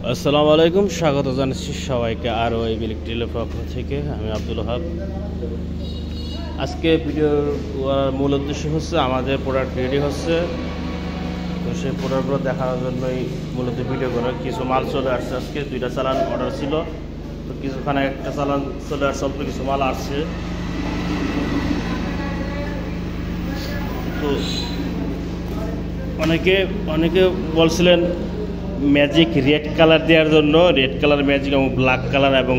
আসসালামু আলাইকুম, স্বাগত জানাচ্ছি সবাইকে আরও এই ইলেকট্রিকের পক্ষ থেকে। আমি আব্দুল ওহাব। আজকে ভিডিওর মূল উদ্দেশ্য হচ্ছে আমাদের প্রোডাক্ট রেডি হচ্ছে, তো সেই প্রোডাক্টগুলো দেখার জন্যই মূলত ভিডিও করা। কিছু মাল চলে আসছে, আজকে 2টা চালান অর্ডার ছিল, তো কিছুখানে একটা চালান চলে আসছে, অল্প কিছু মাল আসছে। তো অনেকে বলছিলেন ম্যাজিক রেড কালার দেওয়ার জন্য, রেড কালার ম্যাজিক এবং ব্ল্যাক কালার এবং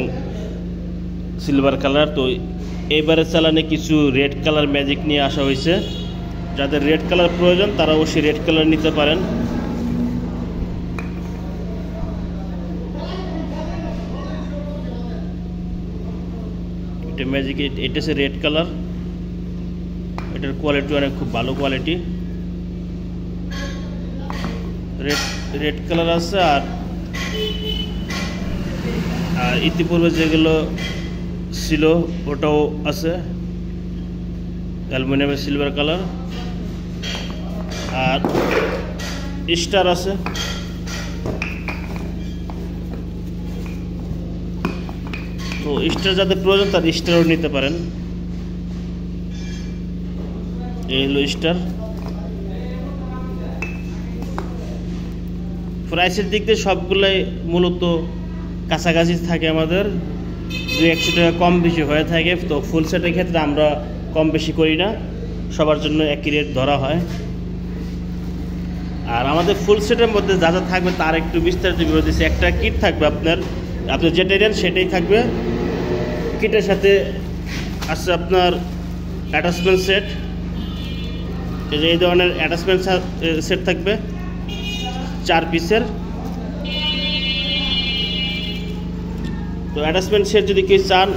সিলভার কালার। তো এইবারে চালানে কিছু রেড কালার ম্যাজিক নিয়ে আসা হয়েছে। যাদের রেড কালার প্রয়োজন তারা অবশ্যই রেড কালার নিতে পারেন। এটা ম্যাজিক, এটা হচ্ছে রেড কালার। এটার কোয়ালিটি অনেক খুব ভালো কোয়ালিটি। রেড কালার আছে, আর ইতিপূর্বে যেগুলো ছিল ওটাও আছে, অ্যালুমিনিয়ামের সিলভার কালার। আর স্টার আছে, তো স্টার যাদের প্রয়োজন তার স্টারও নিতে পারেন। এই হলো স্টার। প্রাইসের দিক দিয়ে সবগুলোই মূলত কাছাকাছি থাকে, আমাদের 200 টাকা কম বেশি হয়ে থাকে। তো ফুল সেটের ক্ষেত্রে আমরা কম বেশি করি না, সবার জন্য একই রেট ধরা হয়। আর আমাদের ফুল সেটের মধ্যে যা যা থাকবে তার একটু বিস্তারিত বিবরণ দিচ্ছি। একটা কিট থাকবে, আপনি যেটা নেন সেটাই থাকবে। কিটের সাথে আছে আপনার অ্যাটাচমেন্ট সেট। এই ধরনের অ্যাটাচমেন্ট সেট থাকবে 4 পিসের। তো অ্যাটাচমেন্ট সেট যদি কেউ চান,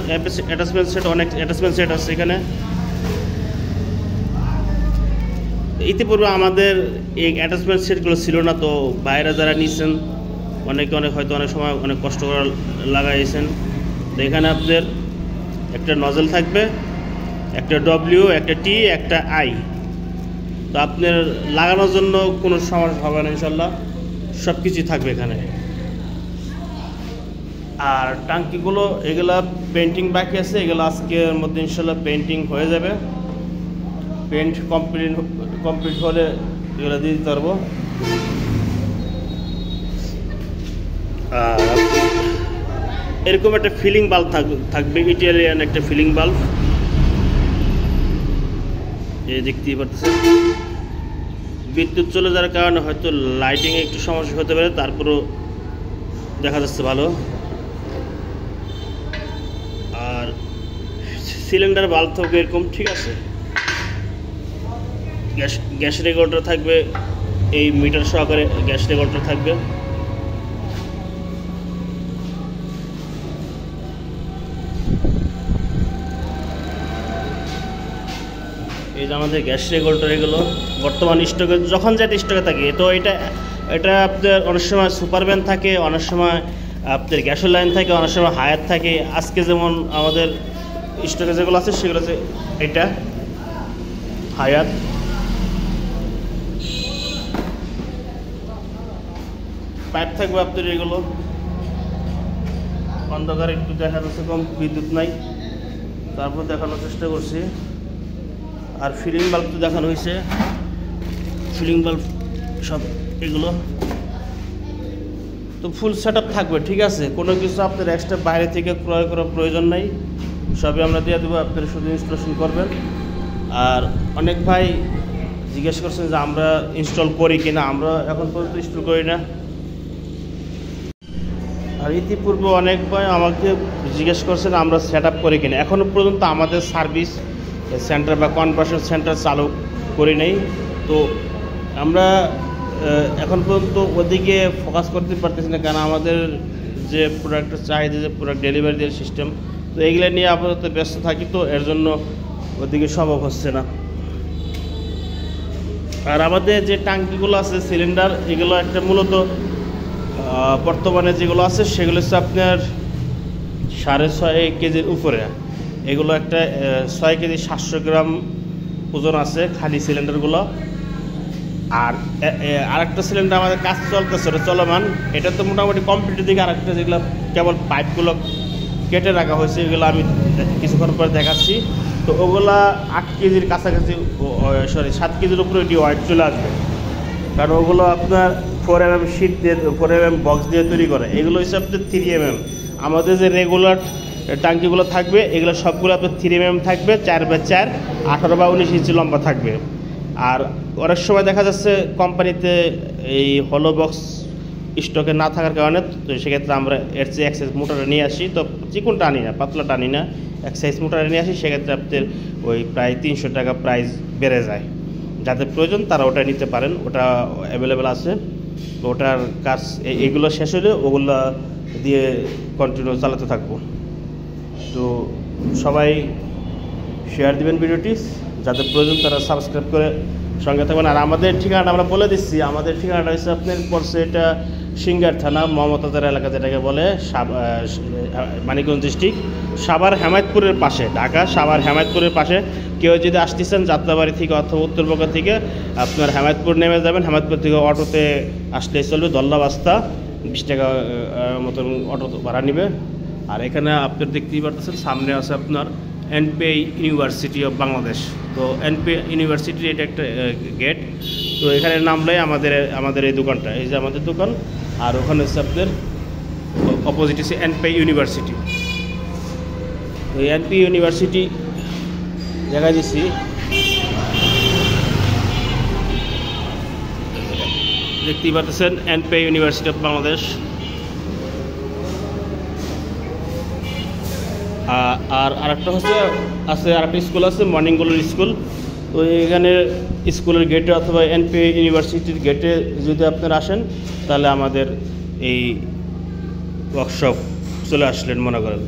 অ্যাটাচমেন্ট সেট অনেক অ্যাটাচমেন্ট সেট আছে এখানে। ইতিপূর্বে আমাদের এই অ্যাটাচমেন্ট সেটগুলো ছিল না, তো বাইরে যারা নিচ্ছেন অনেকে হয়তো অনেক সময় অনেক কষ্ট করে লাগাইছেন। তো এখানে আপনাদের একটা নজল থাকবে, একটা ডব্লিউ, একটা টি, একটা আই। তো আপনার লাগানোর জন্য কোনো সমস্যা হবে না ইনশাল্লাহ, সব কিছুই থাকবে এখানে। আর টাঙ্কিগুলো এগুলা পেন্টিং বাকি আছে, এগুলো আজকের মধ্যে ইনশাল্লাহ পেন্টিং হয়ে যাবে। পেন্ট কমপ্লিট হলে এগুলো দিয়ে দিতে পারবো। আর এরকম একটা ফিলিং বাল্ব থাকবে, ইটালিয়ান একটা ফিলিং বাল্ব, এই দেখতেই পাচ্ছেন। বিদ্যুৎ চলে যাওয়ার কারণে হয়তো লাইটিংয়ে একটু সমস্যা হতে পারে, তারপরেও দেখা যাচ্ছে ভালো। আর সিলিন্ডার বাল্ব থাকবে এরকম, ঠিক আছে। গ্যাস রেগুলেটর থাকবে, এই মিটার সহকারে গ্যাস রেগুলেটর থাকবে। এই যে আমাদের গ্যাস রেগুলেটর, এগুলো বর্তমান স্টকে যখন যেটা স্টকে থাকে। তো এটা আপনার অনেক সময় সুপার ভ্যান থাকে, অনেক সময় আপনার গ্যাসের লাইন থাকে, অনেক সময় হায়ার থাকে। আজকে যেমন আমাদের স্টকে যেগুলো আছে সেগুলো হচ্ছে এটা হায়ার। পাইপ থাকবে আপনার এগুলো। অন্ধকারে একটু দেখা যাচ্ছে কম, বিদ্যুৎ নাই, তারপর দেখানোর চেষ্টা করছি। আর ফিলিং বাল্ব তো দেখানো হয়েছে, ফিলিং বাল্ব সব এগুলো। তো ফুল সেট আপ থাকবে, ঠিক আছে। কোনো কিছু আপনার এক্সট্রা বাইরে থেকে ক্রয় করার প্রয়োজন নাই, সবই আমরা দিয়ে দেবো, আপনারা শুধু ইনস্টলেশন করবেন। আর অনেক ভাই জিজ্ঞেস করছেন যে আমরা ইনস্টল করি কিনা। আমরা এখন পর্যন্ত ইনস্টল করি না। আর ইতিপূর্বে অনেক ভাই আমাকে জিজ্ঞেস করছেন আমরা সেট আপ করি কিনা। এখনও পর্যন্ত আমাদের সার্ভিস সেন্টার বা কনভার্সন সেন্টার চালু করি নেই। তো আমরা এখন পর্যন্ত ওদিকে ফোকাস করতে পারতেছি না, কারণ আমাদের যে প্রোডাক্টের চাহিদা, যে প্রোডাক্ট ডেলিভারি দেওয়ার সিস্টেম, তো এইগুলো নিয়ে আপাতত ব্যস্ত থাকি, তো এর জন্য ওদিকে সম্ভব হচ্ছে না। আর আমাদের যে ট্যাঙ্কিগুলো আছে সিলিন্ডার, এগুলো একটা মূলত বর্তমানে যেগুলো আছে সেগুলো হচ্ছে আপনার 6.5 কেজির উপরে। এগুলো একটা 6 কেজি 700 গ্রাম ওজন আছে খালি সিলিন্ডারগুলো। আর আরেকটা সিলিন্ডার আমাদের কাজ চলতেছে, চলমান, এটা তো মোটামুটি কমপ্লিটের দিকে। আরেকটা যেগুলো কেবল পাইপগুলো কেটে রাখা হয়েছে, এগুলো আমি কিছুক্ষণ পরে দেখাচ্ছি। তো ওগুলা 8 কেজির কাছাকাছি, সরি 7 কেজির উপরে এটি ওয়েট চলে আসবে, কারণ ওগুলো আপনার 4mm শিট দিয়ে 4mm বক্স দিয়ে তৈরি করে। এগুলো হচ্ছে আপনার 3mm। আমাদের যে রেগুলার টাঙ্কিগুলো থাকবে এগুলো সবগুলো আপনার 3mm থাকবে, 4x4, 18 বা 19 ইঞ্চি লম্বা থাকবে। আর অনেক সময় দেখা যাচ্ছে কোম্পানিতে এই হলো বক্স স্টকে না থাকার কারণে, তো সেক্ষেত্রে আমরা এর চেয়ে এক্সাইজ মোটরটা নিয়ে আসি। তো চিকনটা আনি না, পাতলাটা আনি না, এক্সাইজ মোটরটা নিয়ে আসি। সেক্ষেত্রে আপনাদের ওই প্রায় 300 টাকা প্রাইস বেড়ে যায়। যাদের প্রয়োজন তারা ওটা নিতে পারেন, ওটা অ্যাভেলেবেল আছে। তো ওটার কাজ এইগুলো শেষ হলে ওগুলো দিয়ে কন্টিনিউ চালাতে থাকবো। তো সবাই শেয়ার দিবেন ভিডিওটি, যাদের প্রয়োজন তারা সাবস্ক্রাইব করে সঙ্গে থাকবেন। আর আমাদের ঠিকানাটা আমরা বলে দিচ্ছি, আমাদের ঠিকানাটা হচ্ছে আপনার পড়ছে এটা সিঙ্গার থানা, মমতাজার এলাকা যেটাকে বলে, মানিকগঞ্জ ডিস্ট্রিক্ট, সাভার হেমায়তপুরের পাশে, ঢাকা সাভার হেমায়তপুরের পাশে। কেউ যদি আসতেছেন যাত্রাবাড়ি থেকে অথবা উত্তরবঙ্গ থেকে, আপনার হেমায়তপুর নেমে যাবেন। হেমায়তপুর থেকে অটোতে আসলেই চলবে, দল্লা বাস্তা 20 টাকা মতন অটো ভাড়া নেবে। আর এখানে আপনার দেখতেই পারতেছেন সামনে আছে আপনার এনপিআই ইউনিভার্সিটি অফ বাংলাদেশ। তো এনপিআই ইউনিভার্সিটির এটা একটা গেট। তো এখানে নামলেই আমাদের এই দোকানটা, এই যে আমাদের দোকান। আর ওখানে হচ্ছে আপনাদের অপোজিট হচ্ছে এনপিআই ইউনিভার্সিটি। তো এনপিআই ইউনিভার্সিটি জায়গায় দিচ্ছি, দেখতেই পাচ্ছেন এনপিআই ইউনিভার্সিটি অফ বাংলাদেশ। আর আরেকটা হচ্ছে আরেকটা স্কুল আছে, মর্নিংগুলোর স্কুল। তো এখানে স্কুলের গেটে অথবা এনপিআই ইউনিভার্সিটির গেটে যদি আপনারা আসেন, তাহলে আমাদের এই ওয়ার্কশপ চলে আসলেন মনে করেন।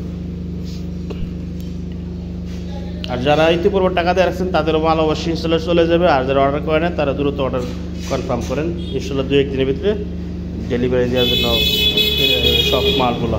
আর যারা ইতিপূর্বে টাকা দিয়ে রাখছেন তাদেরও মাল অবশ্যই ইনশাল্লাহ চলে যাবে। আর যারা অর্ডার করে না তারা দ্রুত অর্ডার কনফার্ম করেন, ইনশাল্লাহ 2-1 দিনের ভিতরে ডেলিভারি দেওয়ার জন্য সব মালগুলো।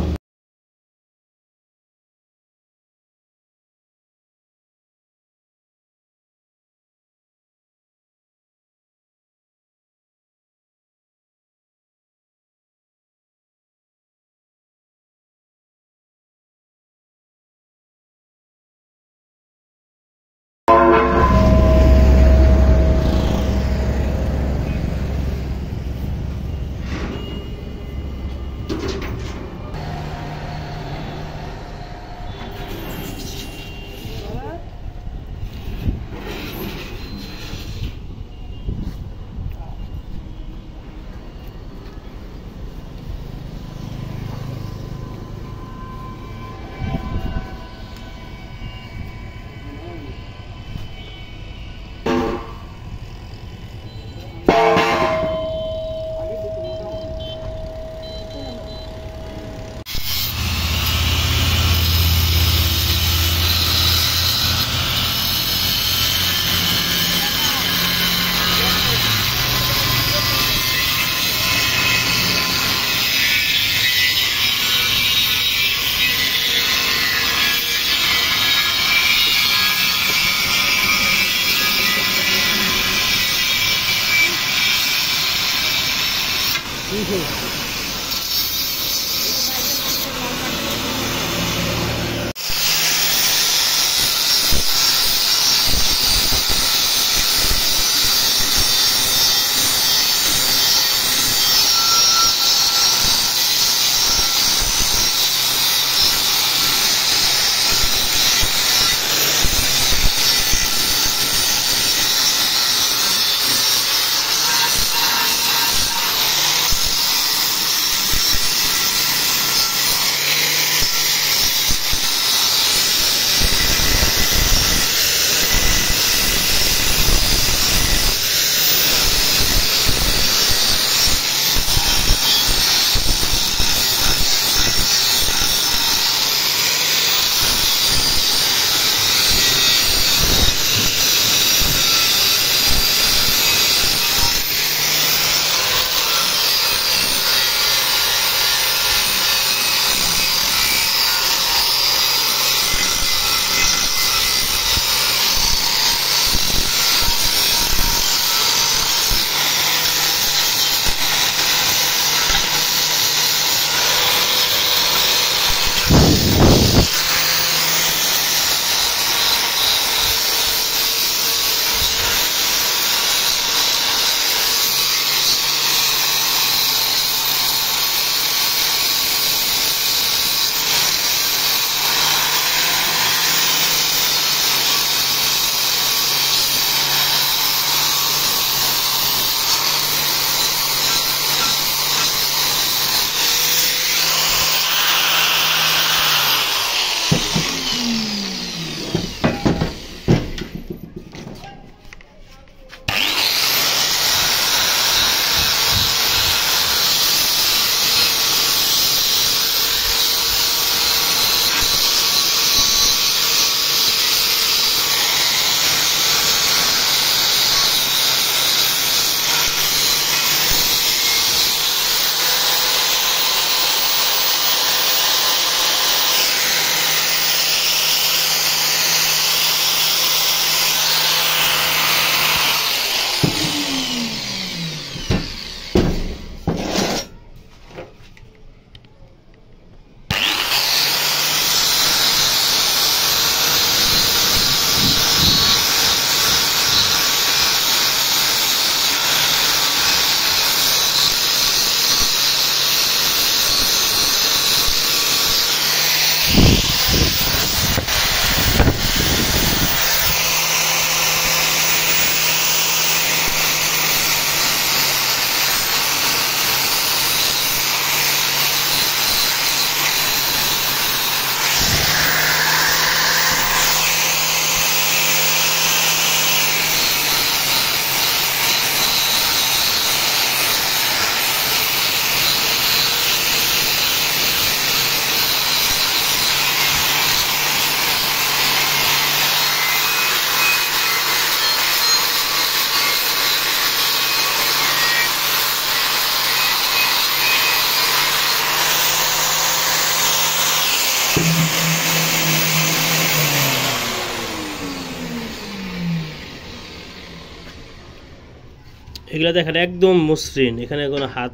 এগুলো দেখেন একদম মসৃণ, এখানে কোনো হাত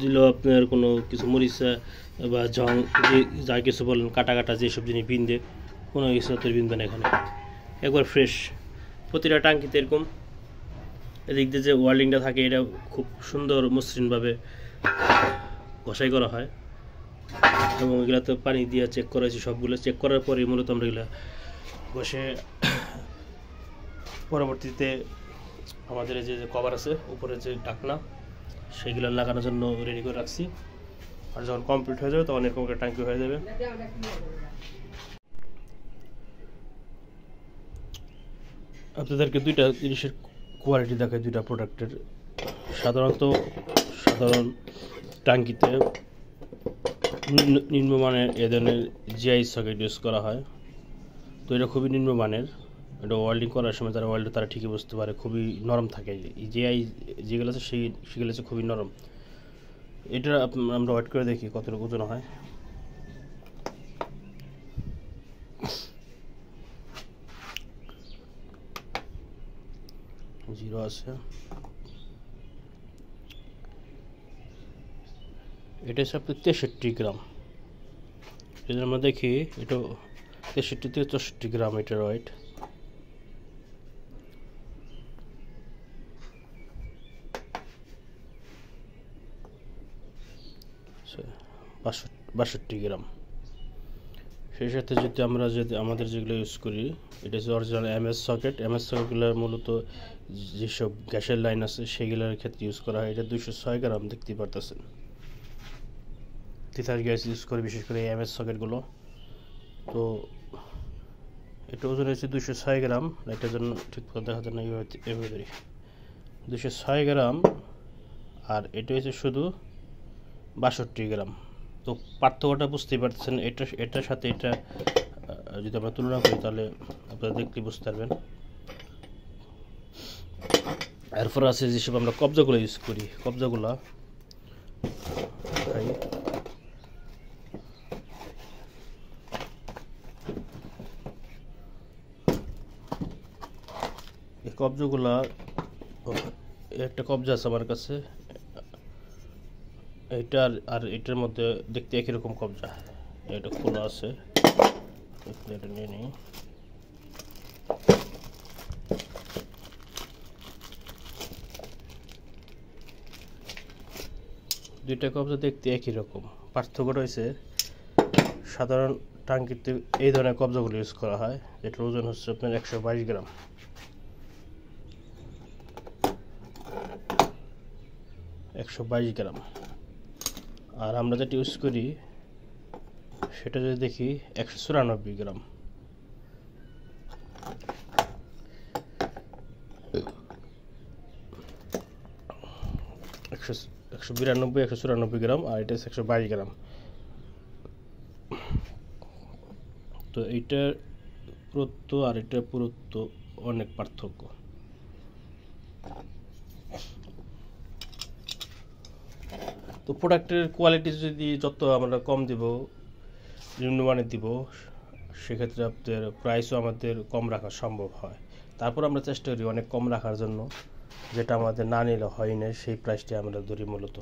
দিল আপনার কোনো কিছু মরিচা বা জং যা কিছু বলেন কাটা কাটা যেসব জিনিস বিন্দে কোনো কিছু তো বিন্দু না, এখানে একবার ফ্রেশ। প্রতিটা টাঙ্কিতে এরকম এদিক দিয়ে যে ওয়ার্লিংটা থাকে এটা খুব সুন্দর মসৃণভাবে ঘষাই করা হয়, এবং এগুলো তো পানি দিয়ে চেক করা হয়েছে, সবগুলো চেক করার পরে মূলত আমরা এগুলো ঘষে পরবর্তীতে আমাদের যে কভার আছে উপরে যে ঢাকনা সেগুলো লাগানোর জন্য রেডি করে রাখছি। আর যখন কমপ্লিট হয়ে যাবে তখন এরকম একটা ট্যাঙ্কি হয়ে যাবে। আপনাদেরকে দুইটা জিনিসের কোয়ালিটি দেখায়, দুইটা প্রোডাক্টের। সাধারণ ট্যাঙ্কিতে নিম্নমানের এ ধরনের জিআই সকেট ইউজ করা হয়, তো এটা খুবই নিম্নমানের। এটা ওয়েল্ডিং করার সময় তারা তারা ঠিকই বুঝতে পারে, খুবই নরম থাকে। জিআই যেগুলো আছে সেগুলো আছে খুবই নরম। এটা আমরা ওয়েট করে দেখি কতটুকু ওজন হয়। জিরো আছে, এটা হচ্ছে আপনার 63 গ্রাম। যদি আমরা দেখি এটা 63 থেকে 64 গ্রাম এটার ওয়েট। আচ্ছা 62 গ্রাম। সেই সাথে যদি আমাদের যেগুলো ইউজ করি, এটা হচ্ছে অরিজিনাল এমএস সকেট। এমএস সকেটগুলো মূলত যেসব গ্যাসের লাইন আছে সেগুলোর ক্ষেত্রে ইউজ করা হয়। এটা 206 গ্রাম দেখতেই পারতেছেন। তিতাস গ্যাস ইউজ করে বিশেষ করে এমএস সকেটগুলো। তো এটা ওজন হচ্ছে 206 গ্রাম। এটার জন্য ঠিক করে দেখা যায় না, এভাবে 206 গ্রাম, আর এটা হচ্ছে শুধু 62 গ্রাম। তো পার্থক্যটা বুঝতেই পারতেছেন। এটার সাথে এটা যদি আমরা তুলনা করি তাহলে আপনারা দেখতে বুঝতে পারবেন। এরপর আছে যেসব আমরা কবজাগুলো ইউজ করি, কবজাগুলো এই কবজাগুলা, একটা কবজা আছে আমার কাছে, এইটার আর এটার মধ্যে দেখতে একই রকম কবজা। এটা খোলা আছে, এটা নিয়ে নিই। দুইটা কবজা দেখতে একই রকম, পার্থক্যটা হয়েছে সাধারণ টাঙ্কিতে এই ধরনের কবজাগুলো ইউজ করা হয়, যেটার ওজন হচ্ছে আপনার 122 গ্রাম। আর আমরা যেটা ইউজ করি সেটা যদি দেখি 194 গ্রাম। একশো 194 গ্রাম, আর এটা 122 গ্রাম। তো এইটার পুরুত্ব আর এটার পুরুত্ব অনেক পার্থক্য। তো প্রোডাক্টের কোয়ালিটি যদি যত আমরা কম দিব, নিম্নমানের দিব, সেক্ষেত্রে আপনাদের প্রাইসও আমাদের কম রাখা সম্ভব হয়। তারপর আমরা চেষ্টা করি অনেক কম রাখার জন্য, যেটা আমাদের না নিলে হয় না সেই প্রাইসটি আমরা ধরি মূলত।